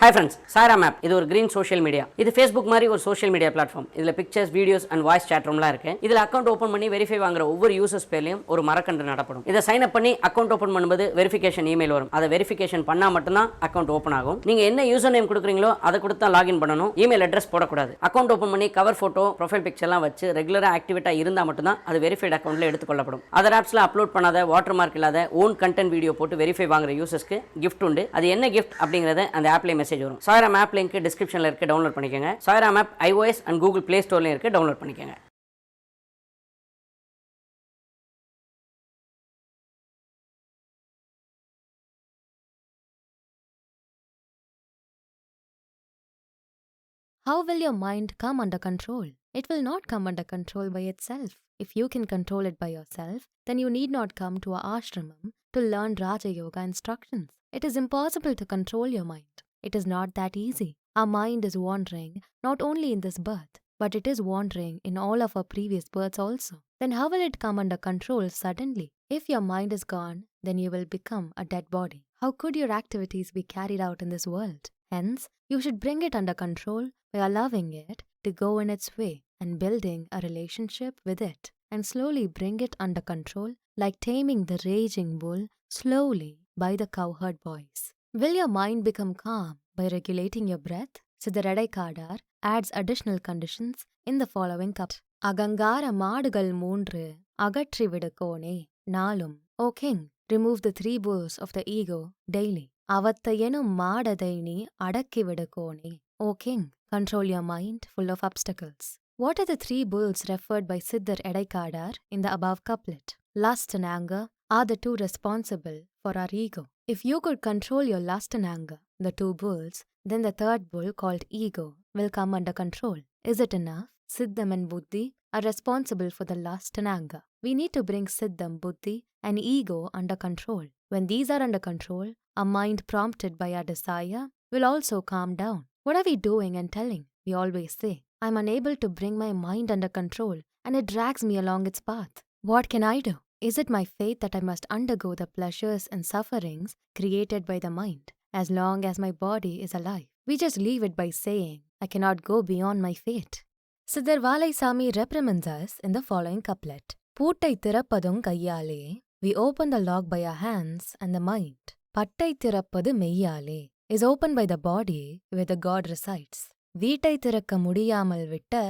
Hi friends, Saira Map. இது ஒரு green social media. இது Facebook மாதிரி ஒரு social media platform. இதுல pictures, videos and voice chat roomலாம் இருக்கு. இதுல account open பண்ணி verify வாங்குற ஒவ்வொரு users பேர்லயும் ஒரு மரக்கன்று நடப்படும். இத sign up பண்ணி account open பண்ணும்போது verification email வரும். அத verification பண்ணா மட்டும் தான் account open ஆகும். நீங்க என்ன user name கொடுக்குறீங்களோ அதை கொடுத்து தான் login பண்ணணும். email address போடக்கூடாது. account open பண்ணி cover photo, profile picture எல்லாம் வச்சு ரெகுலரா ஆக்டிவேட்டா இருந்தா மட்டும் தான் அது verified accountல எடுத்துக்கொள்ளப்படும். அதர் ஆப்ஸ்ல அப்லோட் பண்ணாத வாட்டர்மார்க் இல்லாத ஓன் கண்டென்ட் வீடியோ போட்டு வெரிஃபை வாங்குற யூசர்ஸ்க்கு கிஃப்ட் உண்டு. அது என்ன கிஃப்ட் அப்படிங்கறத அந்த ஆப்ல மெசேஜ் வரும். சாயரா மேப் லிங்க் டிஸ்கிரிப்ஷன்ல இருக்கு, டவுன்லோட் பண்ணிக்கங்க. Saira map iOS and Google Play Storeலயும் இருக்கு, டவுன்லோட் பண்ணிக்கங்க. How will your mind come under control? It will not come under control by itself. If you can control it by yourself, then you need not come to our ashramam to learn Raja Yoga instructions. It is impossible to control your mind. It is not that easy. Our mind is wandering not only in this birth, but it is wandering in all of our previous births also. Then how will it come under control suddenly? If your mind is gone, then you will become a dead body. How could your activities be carried out in this world? Hence, you should bring it under control by allowing it to go in its way and building a relationship with it, and slowly bring it under control like taming the raging bull slowly by the cowherd boys. Will your mind become calm by regulating your breath? Siddharadai Kadar adds additional conditions in the following cup. Agangara maadugal moonru agatri vidukone naalum. O king, remove the 3 bulls of the ego daily. Avattayenum maadadai nee adakki vidukone. O king, control your mind full of obstacles. What are the 3 bulls referred by Siddhar Edaikadar in the above couplet? Lust and anger are the 2 responsible for our ego. If you could control your lust and anger, the 2 bulls, then the 3rd bull called ego will come under control. Is it enough? Siddham and Buddhi are responsible for the lust and anger. We need to bring Siddham, Buddhi and ego under control. When these are under control, our mind prompted by our desire will also calm down. What are we doing and telling? We always say, I'm unable to bring my mind under control and it drags me along its path. What can I do? Is it my fate that I must undergo the pleasures and sufferings created by the mind as long as my body is alive? We just leave it by saying, I cannot go beyond my fate. Siddhar Valai Sami reprimands us in the following couplet. Pootai thirappadum kayyale, we open the lock by our hands and the mind. Pattai thirappadu meyyale is opened by the body where the God resides. Veetai thirakka mudiyamal vitta,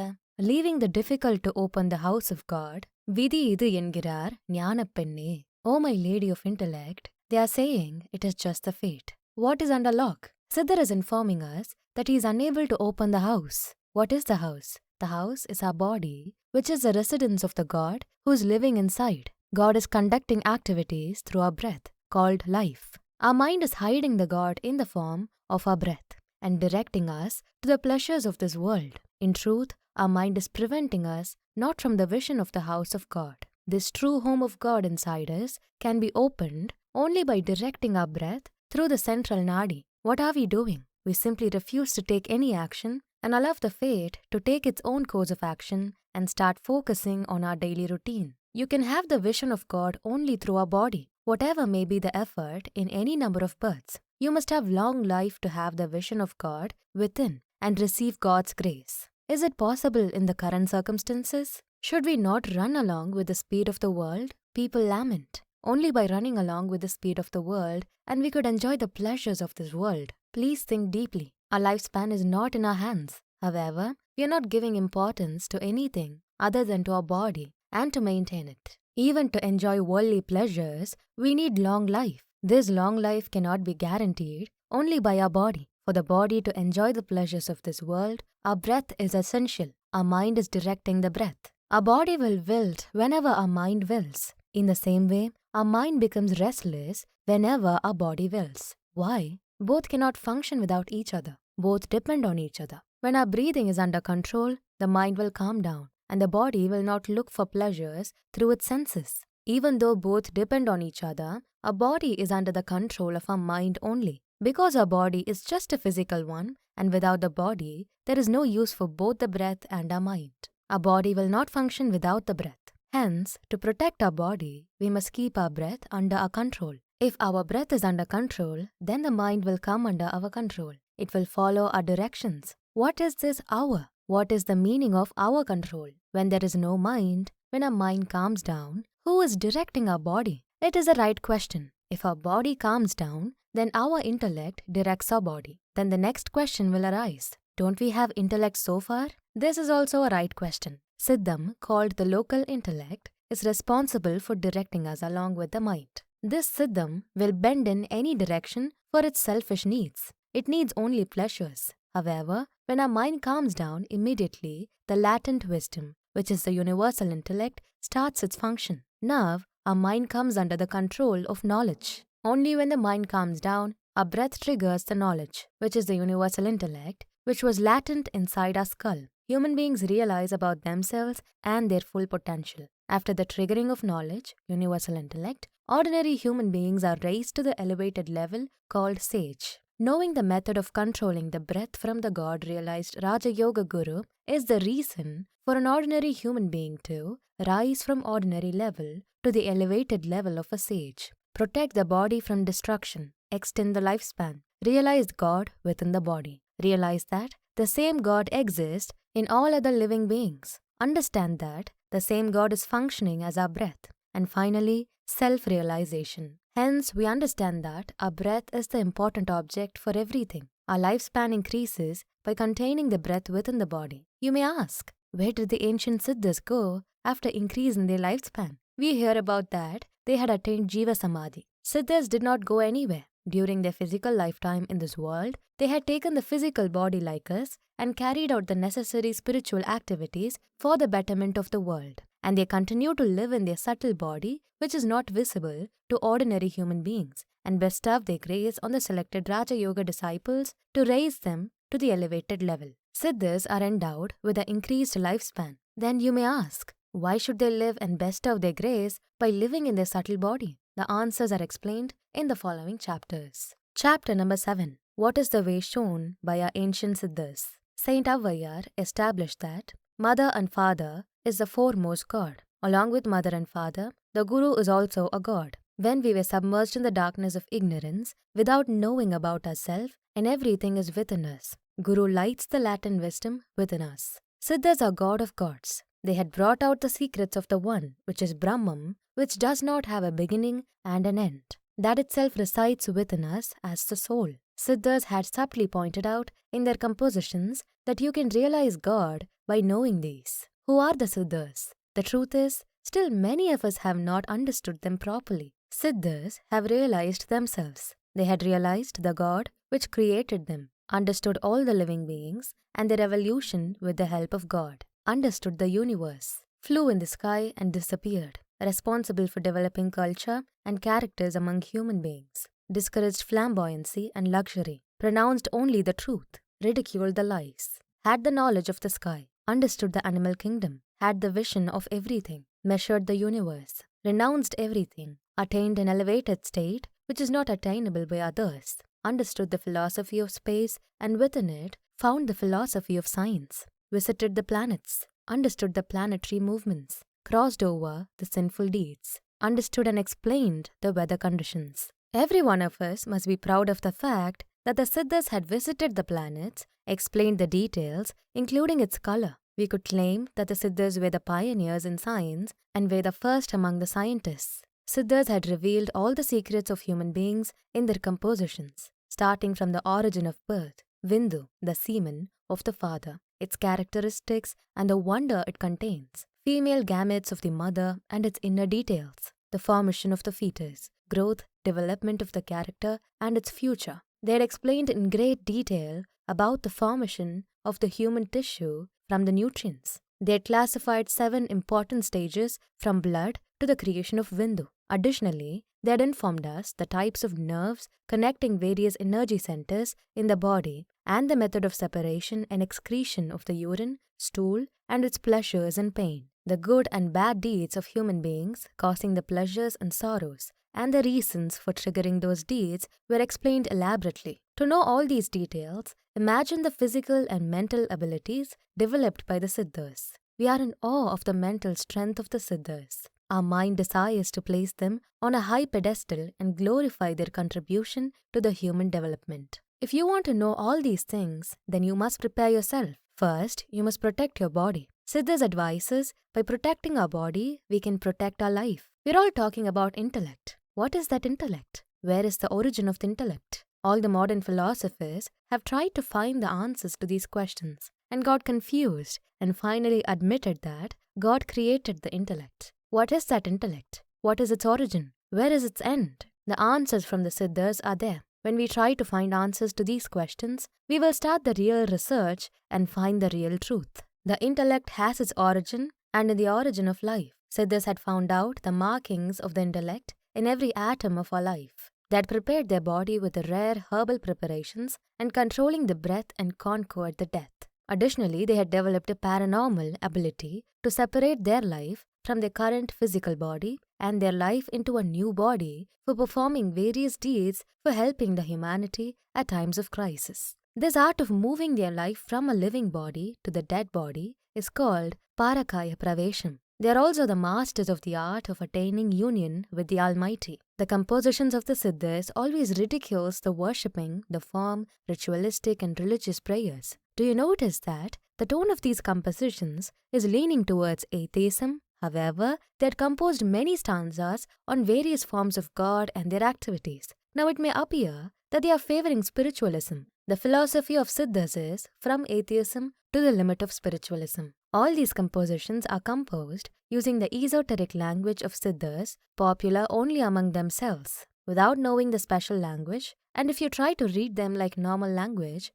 leaving the difficult to open the house of God. Vidhi idu engirar ஞானப்பெண்ணே. Oh my lady of intellect, they are saying it is just the fate. What is under lock? Siddhar is informing us that he is unable to open the house. What is the house? The house is our body, which is the residence of the God who is living inside. God is conducting activities through our breath, called life. Our mind is hiding the God in the form of our breath and directing us to the pleasures of this world. In truth, our mind is preventing us not from the vision of the house of God. This true home of God inside us can be opened only by directing our breath through the central nadi. What are we doing? We simply refuse to take any action and allow the fate to take its own course of action and start focusing on our daily routine. You can have the vision of God only through our body. Whatever may be the effort in any number of births, you must have long life to have the vision of God within and receive God's grace. Is it possible in the current circumstances? Should we not run along with the speed of the world? People lament. Only by running along with the speed of the world, and we could enjoy the pleasures of this world. Please think deeply. Our lifespan is not in our hands. However, we are not giving importance to anything other than to our body and to maintain it. Even to enjoy worldly pleasures, we need long life. This long life cannot be guaranteed only by our body. For the body to enjoy the pleasures of this world, our breath is essential. Our mind is directing the breath. Our body will wilt whenever our mind wills. In the same way, our mind becomes restless whenever our body wills. Why? Both cannot function without each other. Both depend on each other. When our breathing is under control, the mind will calm down and the body will not look for pleasures through its senses. Even though both depend on each other, our body is under the control of our mind only. Because our body is just a physical one, and without the body, there is no use for both the breath and our mind. Our body will not function without the breath. Hence, to protect our body, we must keep our breath under our control. If our breath is under control, then the mind will come under our control. It will follow our directions. What is this our? What is the meaning of our control? When there is no mind, when our mind calms down, who is directing our body? It is the right question. If our body calms down, then our intellect directs our body. Then the next question will arise. Don't we have intellect so far? This is also a right question. Siddham, called the local intellect, is responsible for directing us along with the mind. This Siddham will bend in any direction for its selfish needs. It needs only pleasures. However, when our mind calms down, immediately the latent wisdom, which is the universal intellect, starts its function. Now, our mind comes under the control of knowledge. Only when the mind calms down, our breath triggers the knowledge, which is the universal intellect, which was latent inside our skull. Human beings realize about themselves and their full potential. After the triggering of knowledge, universal intellect, ordinary human beings are raised to the elevated level called sage. Knowing the method of controlling the breath from the God-realized Raja Yoga Guru is the reason for an ordinary human being to rise from ordinary level to the elevated level of a sage. Protect the body from destruction, extend the lifespan, realize God within the body. Realize that the same God exists in all other living beings. Understand that the same God is functioning as our breath. And finally, self-realization. Hence, we understand that our breath is the important object for everything. Our lifespan increases by containing the breath within the body. You may ask, where did the ancient Siddhas go after increasing their lifespan? We hear about that they had attained Jiva Samadhi. Siddhas did not go anywhere. During their physical lifetime in this world, they had taken the physical body like us and carried out the necessary spiritual activities for the betterment of the world. And they continue to live in their subtle body, which is not visible to ordinary human beings, and bestow their grace on the selected Raja Yoga disciples to raise them to the elevated level. Siddhas are endowed with an increased lifespan. Then you may ask, why should they live and bestow their grace by living in their subtle body? The answers are explained in the following chapters. Chapter number 7. What is the way shown by our ancient Siddhas? Saint Avvaiyar established that Mother and Father is the foremost God. Along with Mother and Father, the Guru is also a God. When we were submerged in the darkness of ignorance, without knowing about ourselves, and everything is within us, Guru lights the latent wisdom within us. Siddhas are God of gods. They had brought out the secrets of the One, which is Brahman, which does not have a beginning and an end. That itself resides within us as the soul. Siddhas had subtly pointed out in their compositions that you can realize God by knowing these. Who are the Siddhas? The truth is, still many of us have not understood them properly. Siddhas have realized themselves. They had realized the God which created them, understood all the living beings and their evolution with the help of God, understood the universe, flew in the sky and disappeared, responsible for developing culture and characters among human beings, discouraged flamboyancy and luxury, pronounced only the truth, ridiculed the lies, had the knowledge of the sky, understood the animal kingdom, had the vision of everything, measured the universe, renounced everything, attained an elevated state which is not attainable by others, understood the philosophy of space and within it found the philosophy of science, visited the planets, understood the planetary movements, crossed over the sinful deeds, understood and explained the weather conditions. Every one of us must be proud of the fact that the Siddhas had visited the planets, explained the details, including its color. We could claim that the Siddhas were the pioneers in science and were the first among the scientists. Siddhas had revealed all the secrets of human beings in their compositions, starting from the origin of birth, Vindu, the semen of the father, its characteristics and the wonder it contains, female gametes of the mother and its inner details, the formation of the fetus, growth, development of the character and its future. They had explained in great detail about the formation of the human tissue from the nutrients. They had classified 7 important stages from blood to the creation of Vindu. Additionally, they had informed us the types of nerves connecting various energy centers in the body and the method of separation and excretion of the urine, stool, and its pleasures and pain, the good and bad deeds of human beings causing the pleasures and sorrows, and the reasons for triggering those deeds were explained elaborately. To know all these details, imagine the physical and mental abilities developed by the Siddhas. We are in awe of the mental strength of the Siddhas. Our mind desires to place them on a high pedestal and glorify their contribution to the human development. If you want to know all these things, then you must prepare yourself. First, you must protect your body. Siddhas advises, by protecting our body, we can protect our life. We're all talking about intellect. What is that intellect? Where is the origin of the intellect? All the modern philosophers have tried to find the answers to these questions and got confused and finally admitted that God created the intellect. What is that intellect? What is its origin? Where is its end? The answers from the Siddhas are there. When we try to find answers to these questions, we will start the real research and find the real truth. The intellect has its origin, and in the origin of life, Siddhas had found out the markings of the intellect in every atom of our life. They had prepared their body with the rare herbal preparations and controlling the breath and conquered the death. Additionally, they had developed a paranormal ability to separate their life from their current physical body and their life into a new body for performing various deeds for helping the humanity at times of crisis. This art of moving their life from a living body to the dead body is called Parakaya Pravesham. They are also the masters of the art of attaining union with the Almighty. The compositions of the Siddhas always ridicules the worshipping, the form, ritualistic and religious prayers. Do you notice that the tone of these compositions is leaning towards atheism? However, they had composed many stanzas on various forms of God and their activities. Now it may appear that they are favoring spiritualism. The philosophy of Siddhas is from atheism to the limit of spiritualism. All these compositions are composed using the esoteric language of Siddhas, popular only among themselves, without knowing the special language. And if you try to read them like normal language,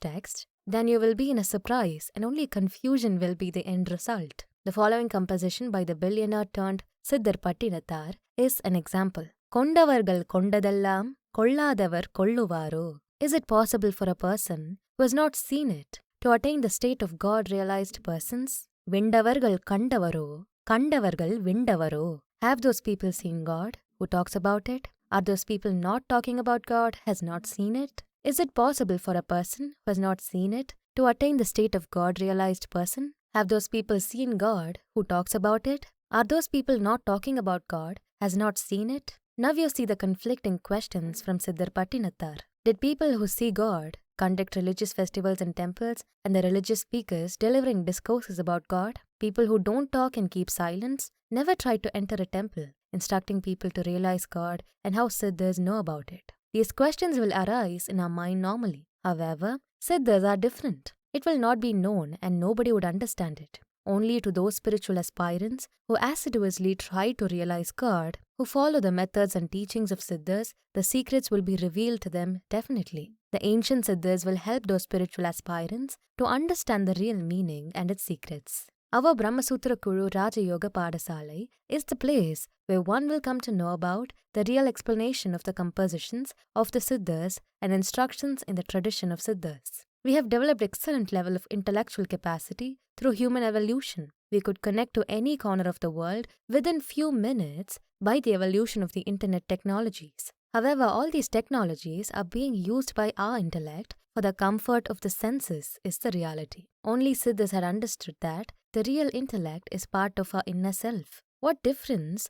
text, then you will be in a surprise and only confusion will be the end result. The following composition by the billionaire turned Siddhar Pattinathar is an example. Kondavargal kondadellam kolladavar kolluvaro. Is it possible for a person who has not seen it to attain the state of God-realized persons? Vindavargal kandavaro, kandavargal vindavaro. Have those people seen God? Who talks about it? Are those people not talking about God has not seen it? Is it possible for a person who has not seen it to attain the state of God-realized person? Have those people seen God who talks about it? Are those people not talking about God has not seen it? Now you see the conflicting questions from Siddhar Pattinathar. Did people who see God conduct religious festivals in temples and the religious speakers delivering discourses about God? People who don't talk and keep silence never try to enter a temple, instructing people to realize God and how Siddhas know about it. These questions will arise in our mind normally. However, Siddhas are different. It will not be known and nobody would understand it. Only to those spiritual aspirants who assiduously try to realize God, who follow the methods and teachings of Siddhas, the secrets will be revealed to them definitely. The ancient Siddhas will help those spiritual aspirants to understand the real meaning and its secrets. Our Brahmasutra Kuru Raja Yoga Padasalai is the place where one will come to know about the real explanation of the compositions of the Siddhas and instructions in the tradition of Siddhas. We have developed excellent level of intellectual capacity through human evolution. We could connect to any corner of the world within few minutes by the evolution of the internet technologies. However, all these technologies are being used by our intellect for the comfort of the senses is the reality. Only Siddhas had understood that the real intellect is part of our inner self. What difference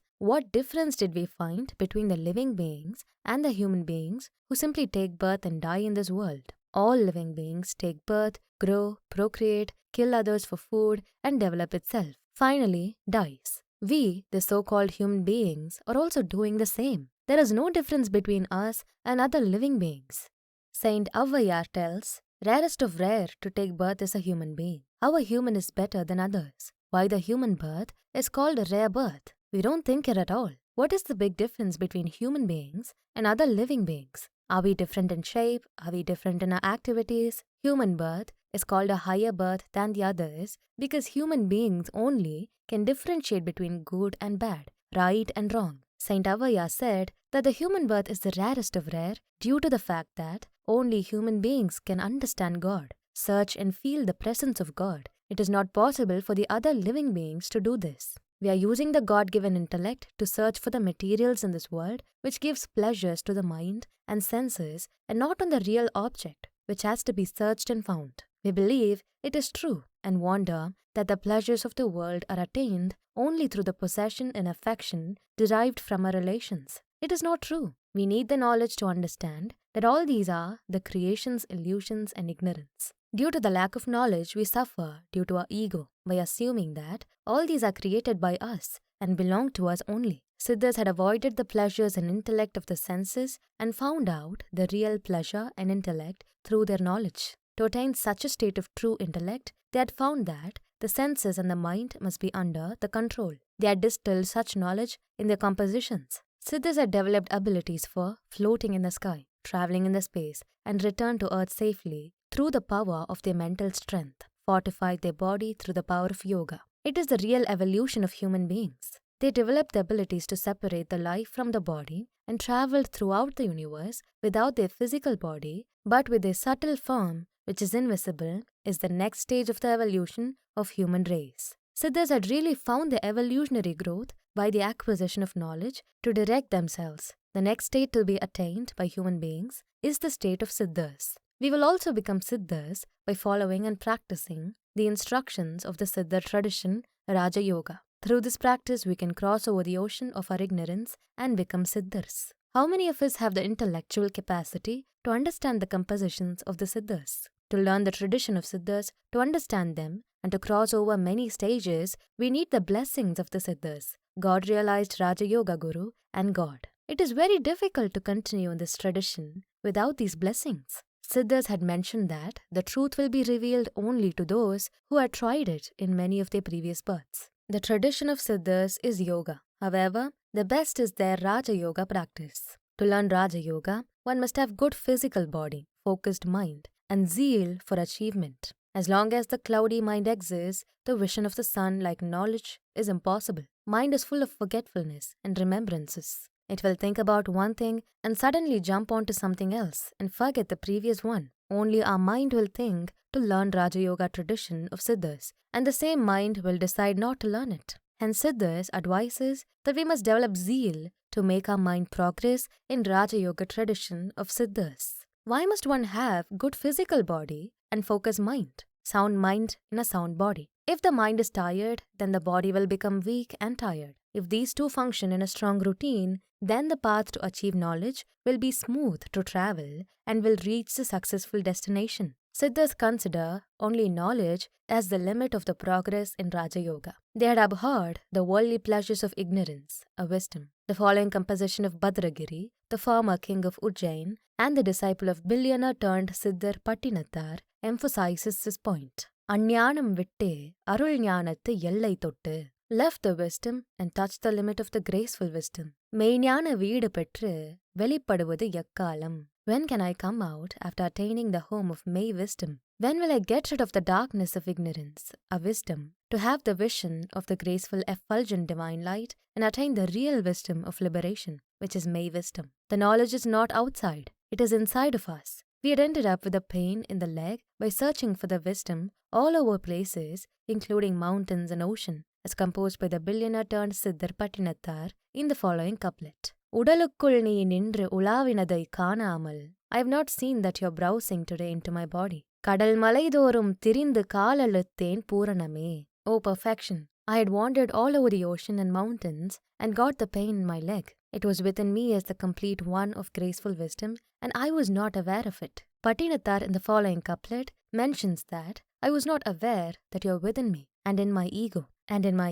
did we find between the living beings and the human beings who simply take birth and die in this world? All living beings take birth, grow, procreate, kill others for food, and develop itself. Finally, dies. We, the so-called human beings, are also doing the same. There is no difference between us and other living beings. Saint Avvayar tells, rarest of rare to take birth is a human being. How a human is better than others? Why the human birth is called a rare birth? We don't think it at all. What is the big difference between human beings and other living beings? Are we different in shape? Are we different in our activities? Human birth is called a higher birth than the others because human beings only can differentiate between good and bad, right and wrong. Saint Avvayar said that the human birth is the rarest of rare due to the fact that only human beings can understand God, search and feel the presence of God. It is not possible for the other living beings to do this. We are using the God-given intellect to search for the materials in this world which gives pleasures to the mind and senses and not on the real object which has to be searched and found. We believe it is true and wonder that the pleasures of the world are attained only through the possession and affection derived from our relations. It is not true. We need the knowledge to understand that all these are the creation's illusions and ignorance. Due to the lack of knowledge, we suffer due to our ego by assuming that all these are created by us and belong to us only. Siddhas had avoided the pleasures and intellect of the senses and found out the real pleasure and intellect through their knowledge. To attain such a state of true intellect, they had found that the senses and the mind must be under the control. They had distilled such knowledge in their compositions. Siddhas had developed abilities for floating in the sky, traveling in the space, and return to earth safely through the power of their mental strength, fortified their body through the power of yoga. It is the real evolution of human beings. They developed the abilities to separate the life from the body and traveled throughout the universe without their physical body, but with a subtle form which is invisible, is the next stage of the evolution of human race. Siddhas had really found their evolutionary growth by the acquisition of knowledge to direct themselves. The next state to be attained by human beings is the state of Siddhas. We will also become Siddhas by following and practicing the instructions of the Siddha tradition, Raja Yoga. Through this practice, we can cross over the ocean of our ignorance and become Siddhas. How many of us have the intellectual capacity to understand the compositions of the Siddhas? To learn the tradition of Siddhas, to understand them, and to cross over many stages, we need the blessings of the Siddhas, God-realized Raja Yoga Guru and God. It is very difficult to continue in this tradition without these blessings. Siddhas had mentioned that the truth will be revealed only to those who had tried it in many of their previous births. The tradition of Siddhas is yoga. However, the best is their Raja Yoga practice. To learn Raja Yoga, one must have good physical body, focused mind, and zeal for achievement. As long as the cloudy mind exists, the vision of the sun like knowledge is impossible. Mind is full of forgetfulness and remembrances. It will think about one thing and suddenly jump onto something else and forget the previous one. Only our mind will think to learn Raja Yoga tradition of Siddhas, and the same mind will decide not to learn it. Hence Siddhas advises that we must develop zeal to make our mind progress in Raja Yoga tradition of Siddhas. Why must one have good physical body and focused mind? Sound mind in a sound body. If the mind is tired, then the body will become weak and tired. If these two function in a strong routine, then the path to achieve knowledge will be smooth to travel and will reach the successful destination. Siddhas consider only knowledge as the limit of the progress in Raja Yoga. They had abhorred the worldly pleasures of ignorance, a wisdom. The following composition of Bhadragiri, the former king of Ujjain and the disciple of billionaire turned Siddhar Pattinattar, emphasizes this point. Anyanam vitte arul ஞானத்து எல்லை தொட்டு. Left the wisdom and touched the limit of the graceful wisdom. மெய்ஞான வீடு பெற்று வெளிப்படுவது எக்காலம். When can I come out after attaining the home of May wisdom? When will I get rid of the darkness of ignorance, a wisdom, to have the vision of the graceful effulgent divine light and attain the real wisdom of liberation, which is May wisdom? The knowledge is not outside, it is inside of us. We had ended up with a pain in the leg by searching for the wisdom all over places, including mountains and ocean, as composed by the billionaire turned Siddhar Pattinattar in the following couplet. உடலுக்குள் நீ நின்று உலாவினதை காணாமல். I have not seen that you are browsing today into my body. கடல் மலைதோறும் திரிந்து காலழுத்தேன் பூரணமே. O perfection, I had wandered all over the ocean and mountains and got the pain in my leg. It was within me as the complete one of graceful wisdom, and I was not aware of it. Pattinattar in the following couplet mentions that I was not aware that you are within me and in my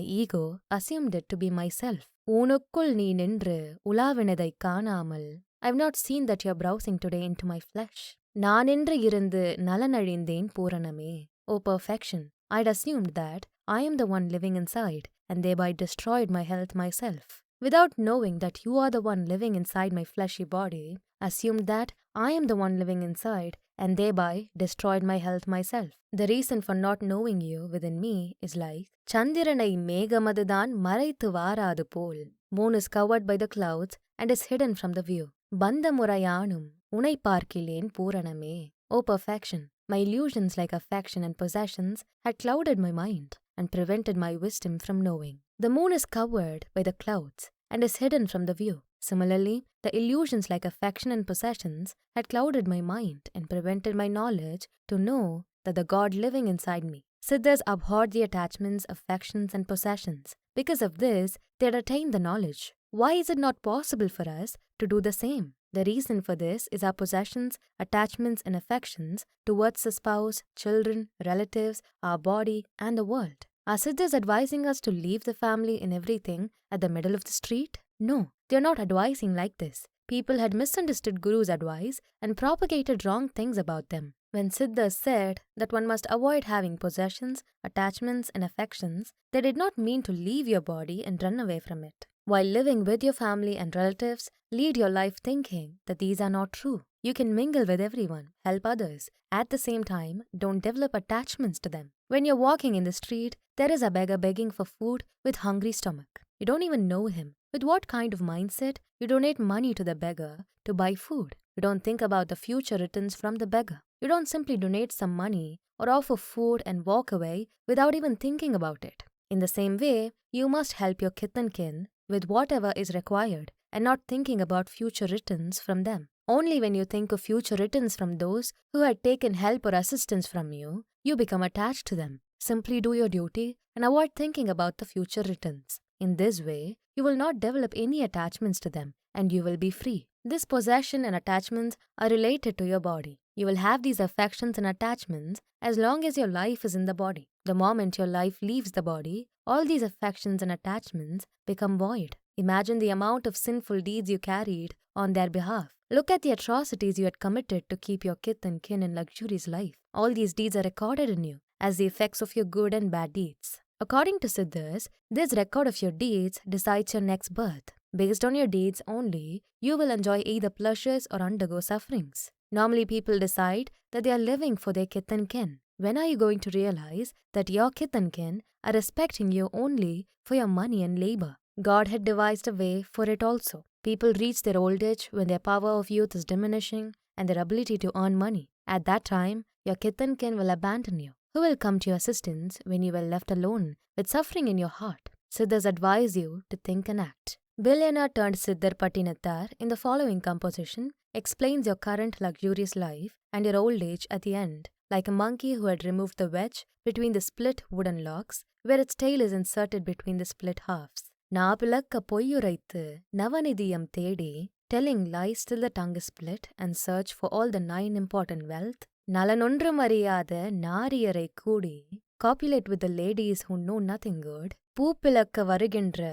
ego assumed it to be myself. உனக்குள் நீ நின்று உலாவினதை காணாமல். I have not seen that you are browsing today into my flesh. நானென்று இருந்து நலனழிந்தேன் பூரணமே. O perfection, I had assumed that I am the one living inside and thereby destroyed my health myself. Without knowing that you are the one living inside my fleshy body, assumed that I am the one living inside and thereby destroyed my health myself. The reason for not knowing you within me is like சந்திரனை மேகமதுதான் மறைத்து வாராது போல். Moon is covered by the clouds and is hidden from the view. பந்த முறையானும் உனை பார்க்கிலேன் பூரணமே. O perfection, my illusions like affection and possessions had clouded my mind and prevented my wisdom from knowing. The moon is covered by the clouds and is hidden from the view. Similarly, the illusions like affection and possessions had clouded my mind and prevented my knowledge to know that the God living inside me Siddhas abhorred the attachments, affections, and possessions. Because of this, they had attained the knowledge. Why is it not possible for us to do the same? The reason for this is our possessions, attachments, and affections towards the spouse, children, relatives, our body, and the world. Are Siddhas advising us to leave the family and everything at the middle of the street? No, they are not advising like this. People had misunderstood Guru's advice and propagated wrong things about them. When Siddhas said that one must avoid having possessions, attachments, and affections, they did not mean to leave your body and run away from it. While living with your family and relatives, lead your life thinking that these are not true. You can mingle with everyone, help others. At the same time, don't develop attachments to them. When you're walking in the street, there is a beggar begging for food with hungry stomach. You don't even know him. With what kind of mindset you donate money to the beggar to buy food? You don't think about the future returns from the beggar. You don't simply donate some money or offer food and walk away without even thinking about it. In the same way, you must help your kith and kin with whatever is required and not thinking about future returns from them. Only when you think of future returns from those who had taken help or assistance from you, you become attached to them. Simply do your duty and avoid thinking about the future returns. In this way, you will not develop any attachments to them and you will be free. This possession and attachments are related to your body. You will have these affections and attachments as long as your life is in the body. The moment your life leaves the body, all these affections and attachments become void. Imagine the amount of sinful deeds you carried on their behalf. Look at the atrocities you had committed to keep your kith and kin in luxurious life. All these deeds are recorded in you as the effects of your good and bad deeds. According to Siddhas, this record of your deeds decides your next birth. Based on your deeds only, you will enjoy either pleasures or undergo sufferings. Normally, people decide that they are living for their kith and kin. When are you going to realize that your kith and kin are respecting you only for your money and labor? God had devised a way for it also. People reach their old age when their power of youth is diminishing and their ability to earn money. At that time, your kith and kin will abandon you. Who will come to your assistance when you are left alone with suffering in your heart? Siddhas advise you to think and act. Billionaire turned Siddhar Patinathar in the following composition explains your current luxurious life and your old age at the end, like a monkey who had removed the wedge between the split wooden logs, where its tail is inserted between the split halves. நாபிளக்க பொய்யுரைத்து நவநிதியம் தேடி, telling lies till the tongue is split and search for all the 9 important wealth. நலனொன்றும் அறியாத நாரியரை கூடி, copulate with the ladies who know nothing good. பூப்பிளக்க வருகின்ற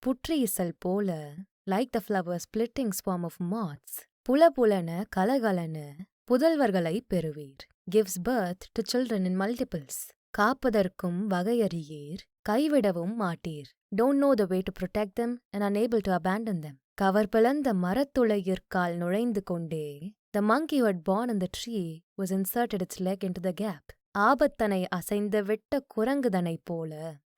புற்றீசல் போல, like the flower splitting swarm of moths. புலபுலன கலகலன புதல்வர்களை பெறுவீர். Gives birth to children in multiples. காப்பதற்கும் வகையறியீர், கைவிடவும் மாட்டீர். Don't know the way to protect them and unable to abandon them. கவர்பிளந்த மரத்துளையிற்கால் நுழைந்து கொண்டே, the monkey who had born in the tree was inserted its leg into the gap. ஆபத்தனை அசைந்து விட்ட குரங்குதனைப் போல,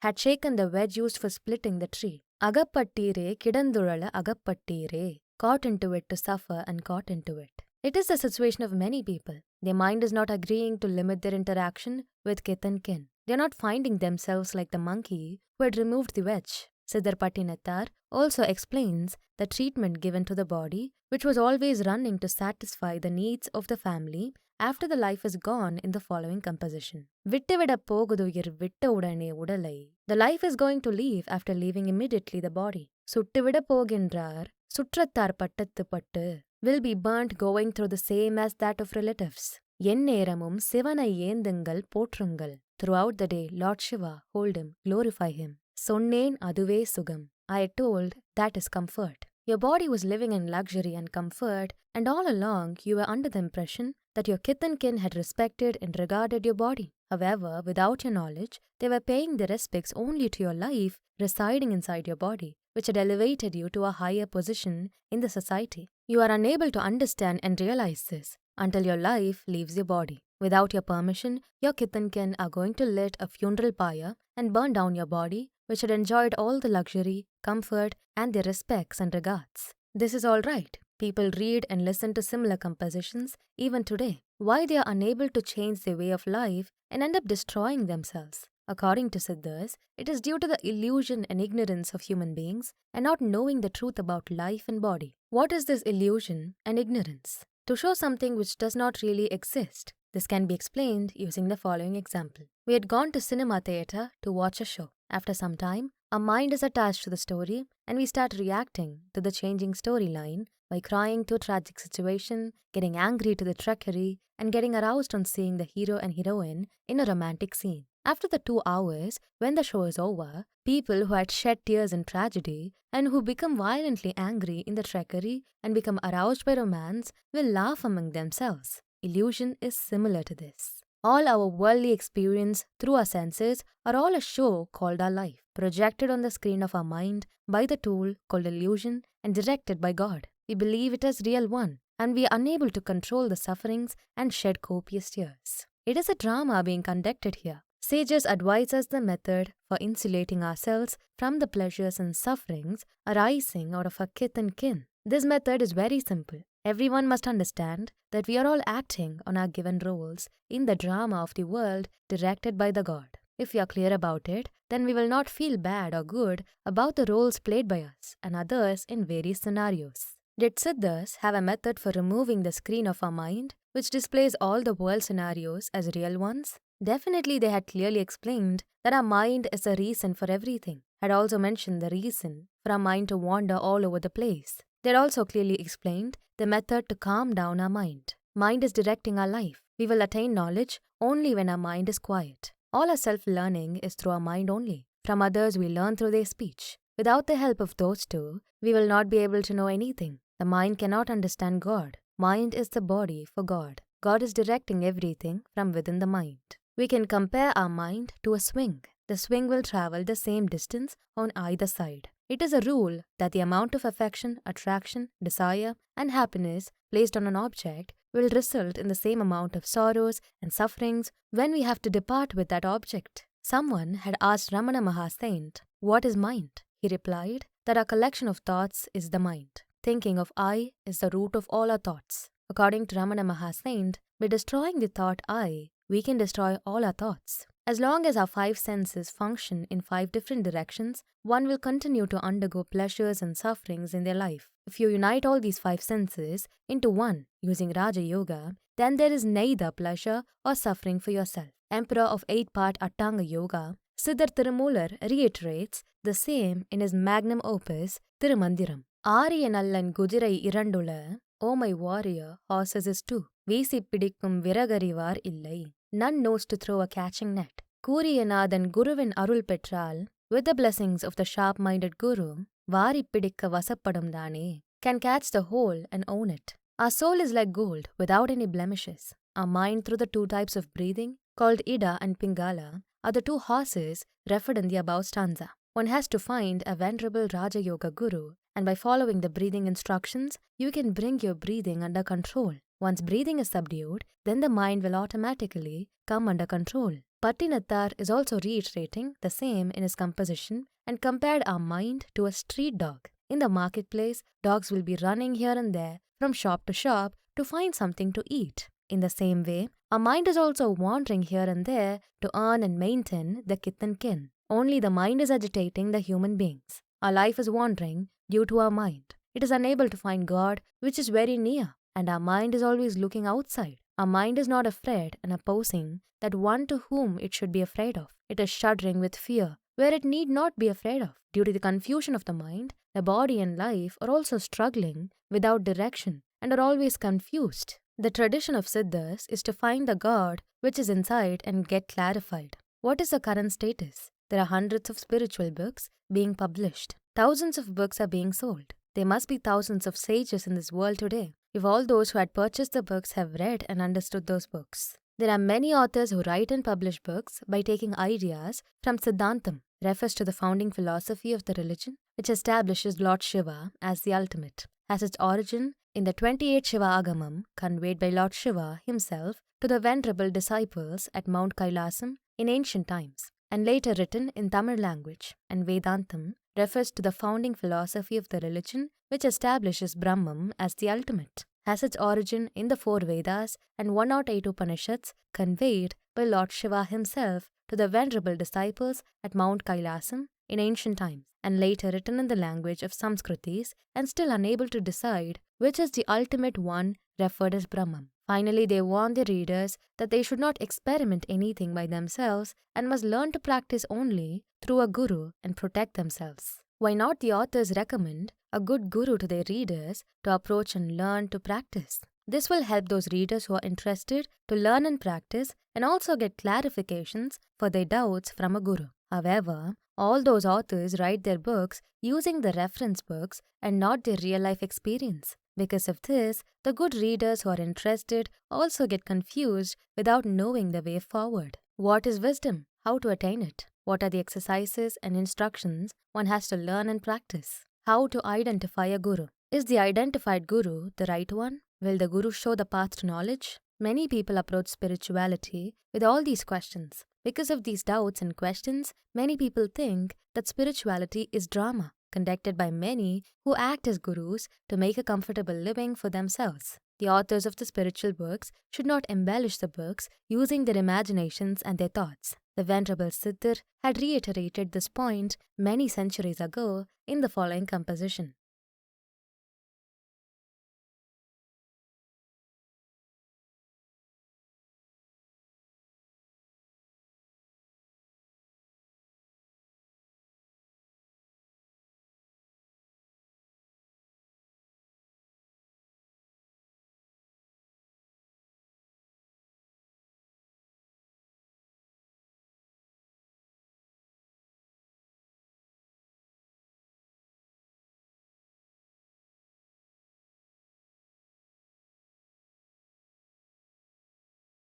had shaken the wedge used for splitting the tree. அகப்பட்டீரே கிடந்துழல அகப்பட்டீரே, caught into it to suffer and caught into it. It is the situation of many people. Their mind is not agreeing to limit their interaction with kith and kin. They are not finding themselves like the monkey who had removed the wedge. Siddhar Patinathar also explains the treatment given to the body, which was always running to satisfy the needs of the family after the life is gone in the following composition. விட்டுவிட போகுதுயிர் விட்ட உடனே உடலை. The life is going to leave after leaving immediately the body. சுட்டுவிட போகின்றார் சுற்றத்தார் பட்டத்து பட்டு, will be burnt going through the same as that of relatives. எந்நேரமும் சிவனை ஏந்துங்கள் போற்றுங்கள். Throughout the day, Lord Shiva, hold him, glorify him. சொன்னேன் அதுவே சுகம். I told that is comfort. Your body was living in luxury and comfort, and all along you were under the impression that your kith and kin had respected and regarded your body. However, without your knowledge, they were paying their respects only to your life residing inside your body, which had elevated you to a higher position in the society. You are unable to understand and realize this until your life leaves your body. Without your permission, your kith and kin are going to lit a funeral pyre and burn down your body, which had enjoyed all the luxury, comfort, and their respects and regards. This is all right. People read and listen to similar compositions even today. Why they are unable to change their way of life and end up destroying themselves? According to Siddhas, it is due to the illusion and ignorance of human beings and not knowing the truth about life and body. What is this illusion and ignorance? To show something which does not really exist. This can be explained using the following example. We had gone to cinema theatre to watch a show. After some time, our mind is attached to the story and we start reacting to the changing storyline by crying to a tragic situation, getting angry to the trickery, and getting aroused on seeing the hero and heroine in a romantic scene. After the 2 hours, when the show is over, people who had shed tears in tragedy and who become violently angry in the trickery and become aroused by romance will laugh among themselves. Illusion is similar to this. All our worldly experience through our senses are all a show called our life, projected on the screen of our mind by the tool called illusion and directed by God. We believe it as real one, and we are unable to control the sufferings and shed copious tears. It is a drama being conducted here. Sages advise us the method for insulating ourselves from the pleasures and sufferings arising out of our kith and kin. This method is very simple. Everyone must understand that we are all acting on our given roles in the drama of the world directed by the God. If we are clear about it, then we will not feel bad or good about the roles played by us and others in various scenarios. Did Siddhas have a method for removing the screen of our mind, which displays all the world scenarios as real ones? Definitely they had clearly explained that our mind is the reason for everything, had also mentioned the reason for our mind to wander all over the place. They had also clearly explained the method to calm down our mind. Mind is directing our life. We will attain knowledge only when our mind is quiet. All our self-learning is through our mind only. From others we learn through their speech. Without the help of those two, we will not be able to know anything. The mind cannot understand God. Mind is the body for God. God is directing everything from within the mind. We can compare our mind to a swing. The swing will travel the same distance on either side. It is a rule that the amount of affection, attraction, desire, and happiness placed on an object will result in the same amount of sorrows and sufferings when we have to depart with that object. Someone had asked Ramana Mahasaint, "What is mind?" He replied that our collection of thoughts is the mind. Thinking of I is the root of all our thoughts. According to Ramana Mahasaint, by destroying the thought I, we can destroy all our thoughts. As long as our 5 senses function in 5 different directions, one will continue to undergo pleasures and sufferings in their life. If you unite all these 5 senses into one using Raja Yoga, then there is neither pleasure or suffering for yourself. Emperor of 8-part Ashtanga Yoga, Siddhar Thirumalar reiterates the same in his magnum opus Thirumandiram. Ariya Nallan Gujirai Irandula, O my warrior, horses is two. Veesi pidikkum viragarivar illai. None knows to throw a catching net. Kuriyanadan Guruvin Arul Petral, with the blessings of the sharp-minded Guru, Vari Pidikka Vasapadam Dane, can catch the whole and own it. Our soul is like gold without any blemishes. Our mind through the 2 types of breathing, called Ida and Pingala, are the 2 horses referred in the above stanza. One has to find a venerable Raja Yoga Guru, and by following the breathing instructions, you can bring your breathing under control. Once breathing is subdued, then the mind will automatically come under control. Pattinattar is also reiterating the same in his composition and compared our mind to a street dog. In the marketplace, dogs will be running here and there from shop to find something to eat. In the same way, our mind is also wandering here and there to earn and maintain the kith and kin. Only the mind is agitating the human beings. Our life is wandering due to our mind. It is unable to find God, which is very near, and our mind is always looking outside. Our mind is not afraid and opposing that one to whom it should be afraid of. It is shuddering with fear, where it need not be afraid of. Due to the confusion of the mind, the body and life are also struggling without direction and are always confused. The tradition of Siddhas is to find the God which is inside and get clarified. What is the current status? There are hundreds of spiritual books being published. Thousands of books are being sold. There must be thousands of sages in this world today, if all those who had purchased the books have read and understood those books. There are many authors who write and publish books by taking ideas from Siddhantam, refers to the founding philosophy of the religion, which establishes Lord Shiva as the ultimate, has its origin in the 28 Shiva Agamam conveyed by Lord Shiva himself to the venerable disciples at Mount Kailasam in ancient times, and later written in Tamil language, and Vedantam refers to the founding philosophy of the religion which establishes Brahman as the ultimate, has its origin in the 4 Vedas and 108 Upanishads conveyed by Lord Shiva himself to the venerable disciples at Mount Kailasam in ancient times, and later written in the language of Samskritis and still unable to decide which is the ultimate one referred as Brahman. Finally, they warn their readers that they should not experiment anything by themselves and must learn to practice only through a guru and protect themselves. Why not the authors recommend a good guru to their readers to approach and learn to practice? This will help those readers who are interested to learn and practice and also get clarifications for their doubts from a guru. However, all those authors write their books using the reference books and not their real-life experience. Because of this, the good readers who are interested also get confused without knowing the way forward. What is wisdom? How to attain it? What are the exercises and instructions one has to learn and practice? How to identify a guru? Is the identified guru the right one? Will the guru show the path to knowledge? Many people approach spirituality with all these questions. Because of these doubts and questions, many people think that spirituality is drama, conducted by many who act as gurus to make a comfortable living for themselves. The authors of the spiritual books should not embellish the books using their imaginations and their thoughts. The Venerable Siddhar had reiterated this point many centuries ago in the following composition.